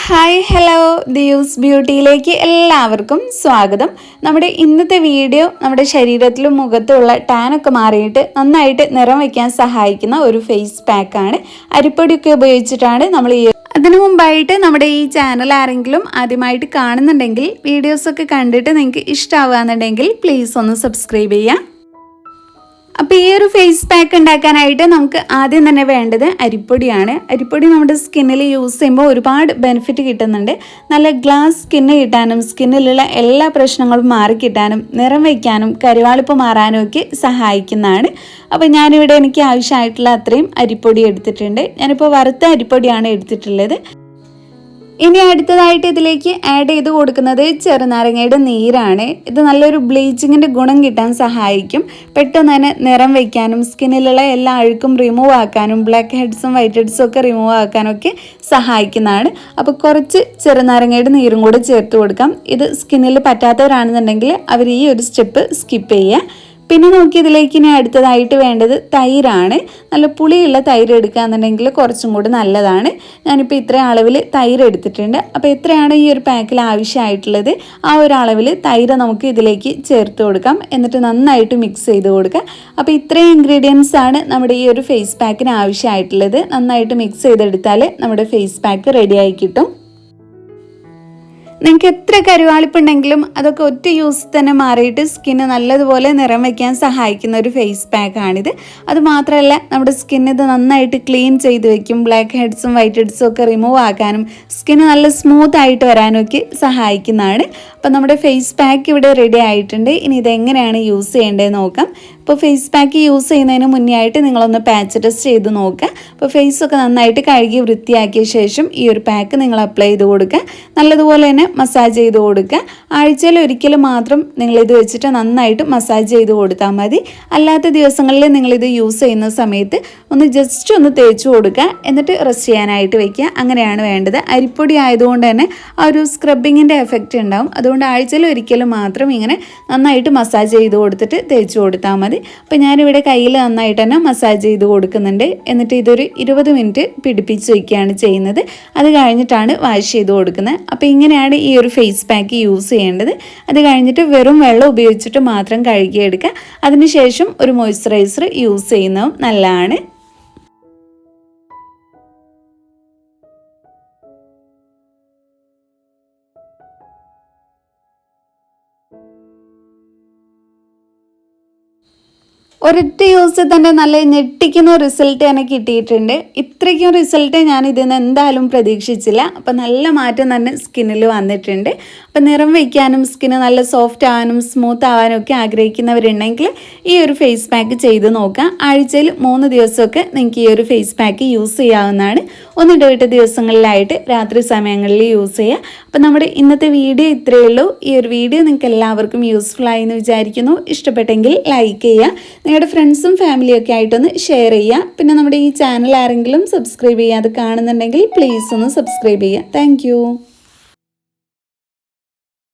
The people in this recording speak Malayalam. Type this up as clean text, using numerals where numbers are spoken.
ഹായ് ഹലോ ദിയൂസ് ബ്യൂട്ടിയിലേക്ക് എല്ലാവർക്കും സ്വാഗതം. നമ്മുടെ ഇന്നത്തെ വീഡിയോ നമ്മുടെ ശരീരത്തിലും മുഖത്തുമുള്ള ടാനൊക്കെ മാറിയിട്ട് നന്നായിട്ട് നിറം വയ്ക്കാൻ സഹായിക്കുന്ന ഒരു ഫേസ് പാക്കാണ്. അരിപ്പൊടിയൊക്കെ ഉപയോഗിച്ചിട്ടാണ് നമ്മൾ അതിനു മുമ്പായിട്ട് നമ്മുടെ ഈ ചാനൽ ആരെങ്കിലും ആദ്യമായിട്ട് കാണുന്നുണ്ടെങ്കിൽ വീഡിയോസൊക്കെ കണ്ടിട്ട് നിങ്ങൾക്ക് ഇഷ്ടമാവുകയെന്നുണ്ടെങ്കിൽ പ്ലീസ് ഒന്ന് സബ്സ്ക്രൈബ് ചെയ്യുക. അപ്പോൾ ഈ ഒരു ഫേസ് പാക്ക് ഉണ്ടാക്കാനായിട്ട് നമുക്ക് ആദ്യം തന്നെ വേണ്ടത് അരിപ്പൊടിയാണ്. അരിപ്പൊടി നമ്മുടെ സ്കിന്നിൽ യൂസ് ചെയ്യുമ്പോൾ ഒരുപാട് ബെനിഫിറ്റ് കിട്ടുന്നുണ്ട്. നല്ല ഗ്ലാസ് സ്കിന്ന് കിട്ടാനും സ്കിന്നിലുള്ള എല്ലാ പ്രശ്നങ്ങളും മാറിക്കിട്ടാനും നിറം വയ്ക്കാനും കരുവാളിപ്പ് മാറാനും ഒക്കെ സഹായിക്കുന്നതാണ്. അപ്പോൾ ഞാനിവിടെ എനിക്ക് ആവശ്യമായിട്ടുള്ള അത്രയും അരിപ്പൊടി എടുത്തിട്ടുണ്ട്. ഞാനിപ്പോൾ വറുത്ത അരിപ്പൊടിയാണ് എടുത്തിട്ടുള്ളത്. ഇനി അടുത്തതായിട്ട് ഇതിലേക്ക് ആഡ് ചെയ്ത് കൊടുക്കുന്നത് ചെറുനാരങ്ങയുടെ നീരാണ്. ഇത് നല്ലൊരു ബ്ലീച്ചിങ്ങിൻ്റെ ഗുണം കിട്ടാൻ സഹായിക്കും. പെട്ടെന്ന് തന്നെ നിറം വയ്ക്കാനും സ്കിന്നിലുള്ള എല്ലാ അഴുക്കും റിമൂവ് ആക്കാനും ബ്ലാക്ക് ഹെഡ്സും വൈറ്റ് ഹെഡ്സും ഒക്കെ റിമൂവ് ആക്കാനൊക്കെ സഹായിക്കുന്നതാണ്. അപ്പോൾ കുറച്ച് ചെറുനാരങ്ങയുടെ നീരും കൂടെ ചേർത്ത് കൊടുക്കാം. ഇത് സ്കിന്നിൽ പറ്റാത്തവരാണെന്നുണ്ടെങ്കിൽ അവർ ഈ ഒരു സ്റ്റെപ്പ് സ്കിപ്പ് ചെയ്യുക. പിന്നെ നമുക്ക് ഇതിലേക്ക് ഇനി അടുത്തതായിട്ട് വേണ്ടത് തൈരാണ്. നല്ല പുളിയുള്ള തൈര് എടുക്കുകയെന്നുണ്ടെങ്കിൽ കുറച്ചും കൂടി നല്ലതാണ്. ഞാനിപ്പോൾ ഇത്രയും അളവിൽ തൈര് എടുത്തിട്ടുണ്ട്. അപ്പോൾ എത്രയാണ് ഈ ഒരു പാക്കിൽ ആവശ്യമായിട്ടുള്ളത് ആ ഒരു അളവിൽ തൈര് നമുക്ക് ഇതിലേക്ക് ചേർത്ത് കൊടുക്കാം. എന്നിട്ട് നന്നായിട്ട് മിക്സ് ചെയ്ത് കൊടുക്കാം. അപ്പോൾ ഇത്രയും ഇൻഗ്രീഡിയൻസ് ആണ് നമ്മുടെ ഈ ഒരു ഫേസ് പാക്കിന് ആവശ്യമായിട്ടുള്ളത്. നന്നായിട്ട് മിക്സ് ചെയ്തെടുത്താൽ നമ്മുടെ ഫേസ് പാക്ക് റെഡിയായി കിട്ടും. നിങ്ങൾക്ക് എത്ര കരുവാളിപ്പുണ്ടെങ്കിലും അതൊക്കെ ഒറ്റ യൂസ് തന്നെ മാറിയിട്ട് സ്കിന്ന് നല്ലതുപോലെ നിറം വയ്ക്കാൻ സഹായിക്കുന്ന ഒരു ഫേസ് പാക്കാണിത്. അതുമാത്രമല്ല നമ്മുടെ സ്കിന്ന് ഇത് നന്നായിട്ട് ക്ലീൻ ചെയ്ത് വയ്ക്കും. ബ്ലാക്ക് ഹെഡ്സും വൈറ്റ് ഹെഡ്സും ഒക്കെ റിമൂവ് ആക്കാനും സ്കിന്ന് നല്ല സ്മൂത്ത് ആയിട്ട് വരാനും ഒക്കെ സഹായിക്കുന്നതാണ്. അപ്പോൾ നമ്മുടെ ഫേസ് പാക്ക് ഇവിടെ റെഡി ആയിട്ടുണ്ട്. ഇനി ഇതെങ്ങനെയാണ് യൂസ് ചെയ്യേണ്ടതെന്ന് നോക്കാം. ഇപ്പോൾ ഫേസ് പാക്ക് യൂസ് ചെയ്യുന്നതിന് മുന്നേ ആയിട്ട് നിങ്ങളൊന്ന് പാച്ച് ടെസ്റ്റ് ചെയ്ത് നോക്കുക. അപ്പോൾ ഫേസൊക്കെ നന്നായിട്ട് കഴുകി വൃത്തിയാക്കിയ ശേഷം ഈ ഒരു പാക്ക് നിങ്ങൾ അപ്ലൈ ചെയ്ത് കൊടുക്കുക. നല്ലതുപോലെ തന്നെ മസാജ് ചെയ്ത് കൊടുക്കുക. ആഴ്ചയിൽ ഒരിക്കൽ മാത്രം നിങ്ങളിത് വെച്ചിട്ട് നന്നായിട്ട് മസാജ് ചെയ്ത് കൊടുത്താൽ മതി. അല്ലാത്ത ദിവസങ്ങളിൽ നിങ്ങളിത് യൂസ് ചെയ്യുന്ന സമയത്ത് ഒന്ന് ജസ്റ്റ് ഒന്ന് തേച്ച് കൊടുക്കുക. എന്നിട്ട് റെസ്റ്റ് ചെയ്യാനായിട്ട് വയ്ക്കുക. അങ്ങനെയാണ് വേണ്ടത്. അരിപ്പൊടി ആയതുകൊണ്ട് തന്നെ ആ ഒരു സ്ക്രബിങ്ങിൻ്റെ എഫക്റ്റ് ഉണ്ടാവും. അതുകൊണ്ട് ആഴ്ചയിൽ ഒരിക്കൽ മാത്രം ഇങ്ങനെ നന്നായിട്ട് മസാജ് ചെയ്ത് കൊടുത്തിട്ട് തേച്ച് കൊടുത്താൽ മതി. അപ്പോൾ ഞാനിവിടെ കയ്യിൽ നന്നായിട്ട് തന്നെ മസാജ് ചെയ്ത് കൊടുക്കുന്നുണ്ട്. എന്നിട്ട് ഇതൊരു 20 മിനിറ്റ് പിടിപ്പിച്ച് വയ്ക്കുകയാണ് ചെയ്യുന്നത്. അത് കഴിഞ്ഞിട്ടാണ് വാഷ് ചെയ്ത് കൊടുക്കുന്നത്. അപ്പോൾ ഇങ്ങനെയാണ് ഈ ഒരു ഫേസ് പാക്ക് യൂസ് ചെയ്യേണ്ടത്. അത് കഴിഞ്ഞിട്ട് വെറും വെള്ളം ഉപയോഗിച്ചിട്ട് മാത്രം കഴുകിയെടുക്കുക. അതിനുശേഷം ഒരു മോയ്സ്ചറൈസർ യൂസ് ചെയ്യുന്നതും നല്ലതാണ്. ഒരൊറ്റ യൂസ് തന്നെ നല്ല ഞെട്ടിക്കുന്ന റിസൾട്ട് എനിക്ക് കിട്ടിയിട്ടുണ്ട്. ഇത്രയ്ക്കും റിസൾട്ട് ഞാൻ ഇതിൽ നിന്ന് എന്തായാലും പ്രതീക്ഷിച്ചില്ല. അപ്പം നല്ല മാറ്റം തന്നെ സ്കിന്നിൽ വന്നിട്ടുണ്ട്. അപ്പം നിറം വയ്ക്കാനും സ്കിന്ന് നല്ല സോഫ്റ്റ് ആവാനും സ്മൂത്ത് ആവാനും ഒക്കെ ആഗ്രഹിക്കുന്നവരുണ്ടെങ്കിൽ ഈ ഒരു ഫേസ് പാക്ക് ചെയ്ത് നോക്കാം. ആഴ്ചയിൽ 3 ദിവസമൊക്കെ നിങ്ങൾക്ക് ഈ ഒരു ഫേസ് പാക്ക് യൂസ് ചെയ്യാവുന്നതാണ്. ഒന്നിടവിട്ട ദിവസങ്ങളിലായിട്ട് രാത്രി സമയങ്ങളിൽ യൂസ് ചെയ്യുക. അപ്പം നമ്മുടെ ഇന്നത്തെ വീഡിയോ ഇത്രയേ ഉള്ളൂ. ഈ ഒരു വീഡിയോ നിങ്ങൾക്ക് എല്ലാവർക്കും യൂസ്ഫുൾ ആയി എന്ന് വിചാരിക്കുന്നു. ഇഷ്ടപ്പെട്ടെങ്കിൽ ലൈക്ക് ചെയ്യുക. നിങ്ങളുടെ ഫ്രണ്ട്സും ഫാമിലിയൊക്കെ ആയിട്ടൊന്ന് ഷെയർ ചെയ്യുക. പിന്നെ നമ്മുടെ ഈ ചാനൽ ആരെങ്കിലും സബ്സ്ക്രൈബ് ചെയ്യാതെ കാണുന്നുണ്ടെങ്കിൽ പ്ലീസ് ഒന്ന് സബ്സ്ക്രൈബ് ചെയ്യുക. താങ്ക്